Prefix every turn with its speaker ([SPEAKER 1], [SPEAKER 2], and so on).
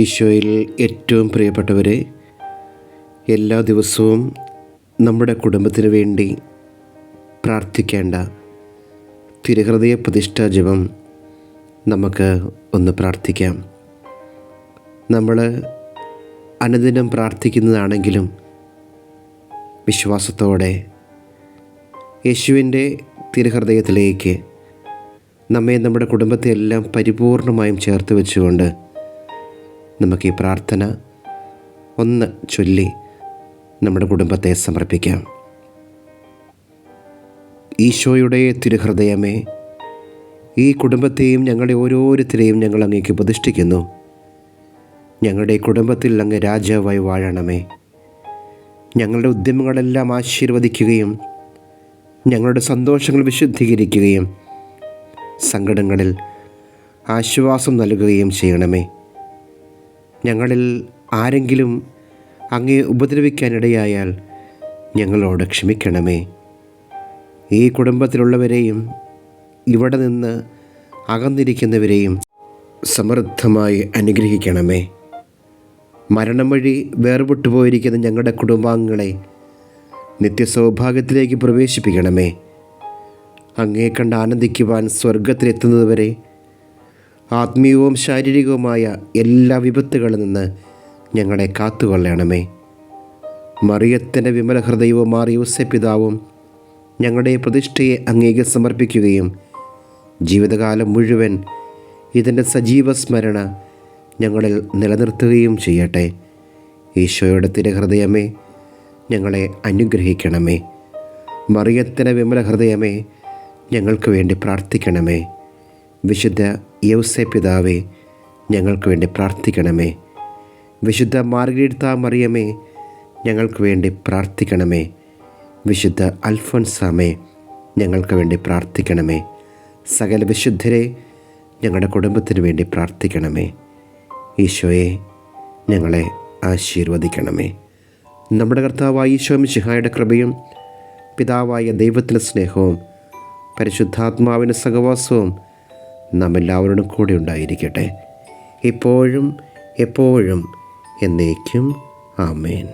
[SPEAKER 1] ഈശോയിൽ ഏറ്റവും പ്രിയപ്പെട്ടവരെ, എല്ലാ ദിവസവും നമ്മുടെ കുടുംബത്തിന് വേണ്ടി പ്രാർത്ഥിക്കേണ്ട തിരുഹൃദയ പ്രതിഷ്ഠാ ജപം നമുക്ക് ഒന്ന് പ്രാർത്ഥിക്കാം. നമ്മൾ അനുദിനം പ്രാർത്ഥിക്കുന്നതാണെങ്കിലും വിശ്വാസത്തോടെ യേശുവിൻ്റെ തിരുഹൃദയത്തിലേക്ക് നമ്മെ, നമ്മുടെ കുടുംബത്തെ എല്ലാം പരിപൂർണമായും ചേർത്ത് വെച്ചുകൊണ്ട് നമുക്ക് ഈ പ്രാർത്ഥന ഒന്ന് ചൊല്ലി നമ്മുടെ കുടുംബത്തെ സമർപ്പിക്കാം. ഈശോയുടെ തിരുഹൃദയമേ, ഈ കുടുംബത്തെയും ഞങ്ങളുടെ ഓരോരുത്തരെയും ഞങ്ങൾ അങ്ങേക്ക് പ്രതിഷ്ഠിക്കുന്നു. ഞങ്ങളുടെ കുടുംബത്തിൽ അങ്ങ് രാജാവായി വാഴണമേ. ഞങ്ങളുടെ ഉദ്യമങ്ങളെല്ലാം ആശീർവദിക്കുകയും ഞങ്ങളുടെ സന്തോഷങ്ങൾ വിശുദ്ധീകരിക്കുകയും സങ്കടങ്ങളിൽ ആശ്വാസം നൽകുകയും ചെയ്യണമേ. ഞങ്ങളിൽ ആരെങ്കിലും അങ്ങേ ഉപദ്രവിക്കാനിടയായാൽ ഞങ്ങളോട് ക്ഷമിക്കണമേ. ഈ കുടുംബത്തിലുള്ളവരെയും ഇവിടെ നിന്ന് അകന്നിരിക്കുന്നവരെയും സമൃദ്ധമായി അനുഗ്രഹിക്കണമേ. മരണം വഴി വേർപെട്ടു പോയിരിക്കുന്ന ഞങ്ങളുടെ കുടുംബാംഗങ്ങളെ നിത്യസൗഭാഗ്യത്തിലേക്ക് പ്രവേശിപ്പിക്കണമേ. അങ്ങേ കണ്ട് ആനന്ദിക്കുവാൻ സ്വർഗത്തിലെത്തുന്നതുവരെ ആത്മീയവും ശാരീരികവുമായ എല്ലാ വിപത്തുകളിൽ നിന്ന് ഞങ്ങളെ കാത്തുകൊള്ളണമേ. മറിയത്തിൻ്റെ വിമല ഹൃദയവും മാറിയൂസേ പിതാവും ഞങ്ങളുടെ പ്രതിഷ്ഠയെ അങ്ങേക്ക് സമർപ്പിക്കുകയും ജീവിതകാലം മുഴുവൻ ഇതിൻ്റെ സജീവ സ്മരണ ഞങ്ങളിൽ നിലനിർത്തുകയും ചെയ്യട്ടെ. ഈശോയുടെ തിരുഹൃദയമേ, ഞങ്ങളെ അനുഗ്രഹിക്കണമേ. മറിയത്തിൻ്റെ വിമല ഹൃദയമേ, ഞങ്ങൾക്ക് വേണ്ടി പ്രാർത്ഥിക്കണമേ. വിശുദ്ധ യൗസേ പിതാവേ, ഞങ്ങൾക്ക് വേണ്ടി പ്രാർത്ഥിക്കണമേ. വിശുദ്ധ മാർഗരീത്ത മറിയമേ, ഞങ്ങൾക്ക് വേണ്ടി പ്രാർത്ഥിക്കണമേ. വിശുദ്ധ അൽഫോൻസാമേ, ഞങ്ങൾക്ക് വേണ്ടി പ്രാർത്ഥിക്കണമേ. സകല വിശുദ്ധരെ ഞങ്ങളുടെ കുടുംബത്തിന് വേണ്ടി പ്രാർത്ഥിക്കണമേ. ഈശോയെ, ഞങ്ങളെ ആശീർവദിക്കണമേ. നമ്മുടെ കർത്താവായ ഈശോ മിശിഹായുടെ കൃപയും പിതാവായ ദൈവത്തിൻ്റെ സ്നേഹവും പരിശുദ്ധാത്മാവിൻ്റെ സഹവാസവും നാം എല്ലാവരോടും കൂടെ ഉണ്ടായിരിക്കട്ടെ, ഇപ്പോഴും എപ്പോഴും എന്നേക്കും. ആമേൻ.